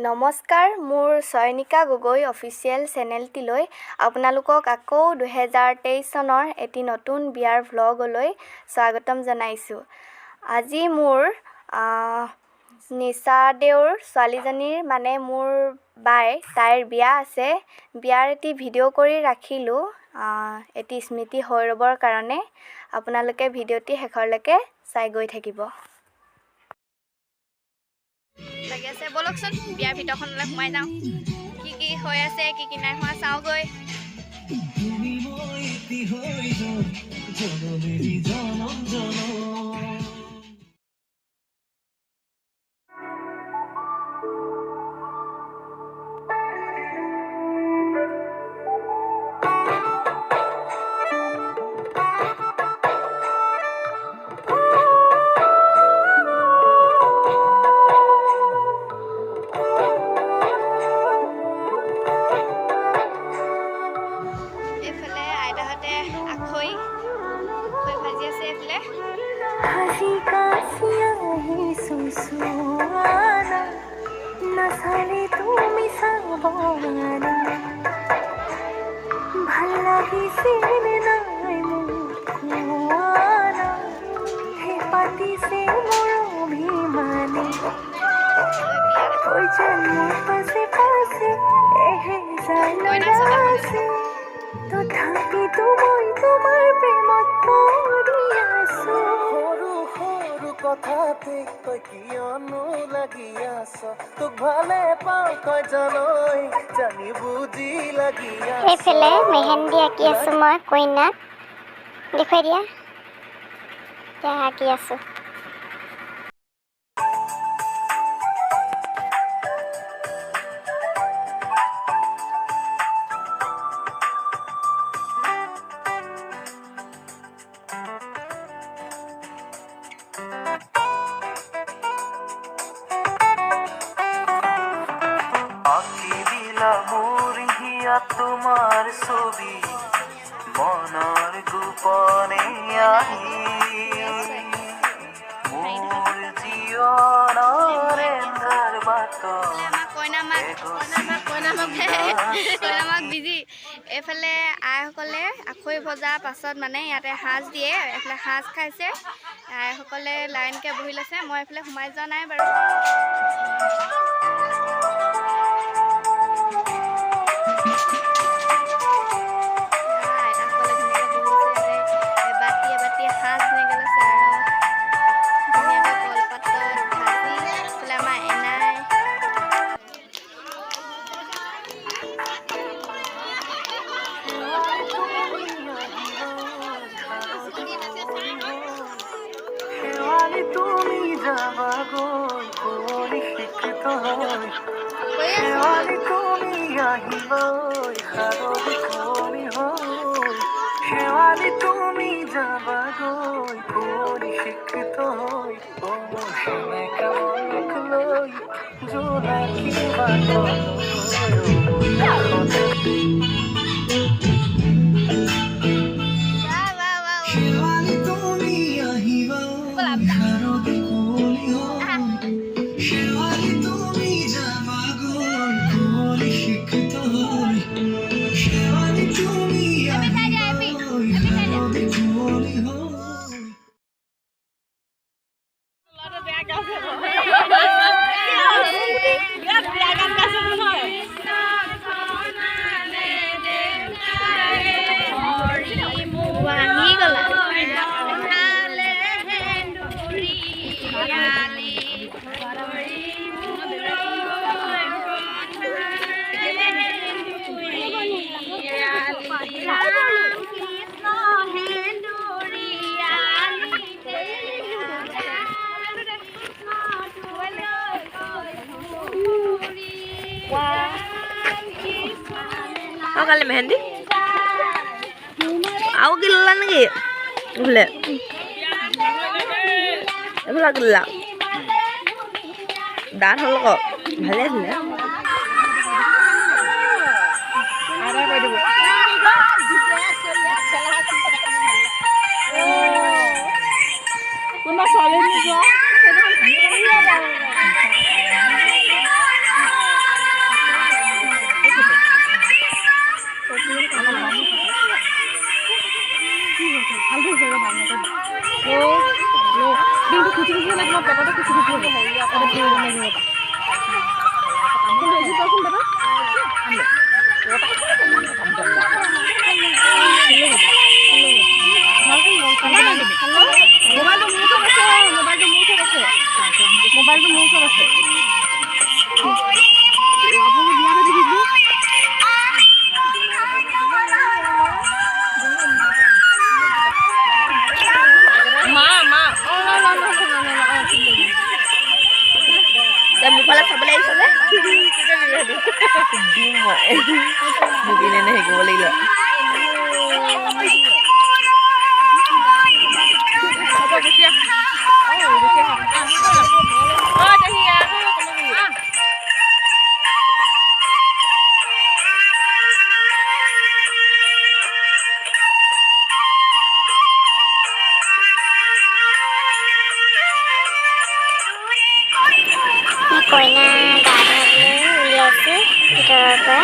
নমস্কাৰ, মোৰ চয়নিকা গগৈ অফিচিয়েল চেনেলটিলৈ আপোনালোকক আকৌ 2023 চনৰ এটি নতুন বিয়াৰ ভ্লগলৈ স্বাগতম জনাইছোঁ। আজি মোৰ নিশা দেউৰ ছোৱালীজনীৰ মানে মোৰ তাইৰ বিয়া আছে। বিয়াৰ এটি ভিডিঅ' কৰি ৰাখিলোঁ এটি স্মৃতি হৈ ৰ'বৰ কাৰণে। আপোনালোকে ভিডিঅ'টি শেষৰলৈকে চাই গৈ থাকিব। লাগি আছে, ব'লকচোন বিয়াৰ ভিতৰখনলৈ সোমাই যাওঁ। কি হৈ আছে, কি নাই হোৱা চাওঁগৈ। কথাতে তই কিয়নো লাগি আছ, তোক ভালে পাওঁ তই জানই, জানি বুজি লাগি আছ। এইফালে মেহেন্দি আঁকি আছো মই কইনাক, দেখুৱাই দিয়া। এতিয়া আঁকি আছো। তোমাৰ ছবি মনৰ গোপনে আহি মোৰ জীৱনৰ এন্ধাৰ বাটত কইনামাক বিজি। এইফালে আইসকলে আখৈ ভজা পাছত মানে ইয়াতে সাজ দিয়ে, এইফালে সাজ খাইছে। আইসকলে লাইনকৈ বহি লৈছে, মই এইফালে সোমাই যোৱা নাই বাৰু। শেৱালি তুমি যাবাগৈ পৰিশিক্ষিত হৈ, সেনেকা মনক লৈ জোনাকী শেৱালি তুমি আহিবা শেৱালি তুমি যাবাগৈ পৰিশিক্ষিত হৈ, শেৱালি তুমি কালি মেহেন্দি আৰু কি ল'লা নেকি? এইফালে এইফালে কি ল'লা? ডাঠ হ'ল আকৌ, ভালে আছিলে। কোনোবা ছোৱালী মোবাইলটো মোৰ ওচৰত আছে আপোনালোকে বিয়াতে দেখিছোঁ মোবাইলত চাবলৈ আহিছ যে দিম মই মোক এনে শিকিব লাগিব কইনা গা ধুবলৈ উলিয়াইছে ভিতৰৰ পৰা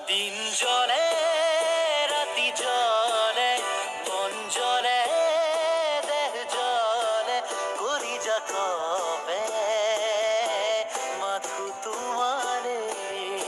দিন জলে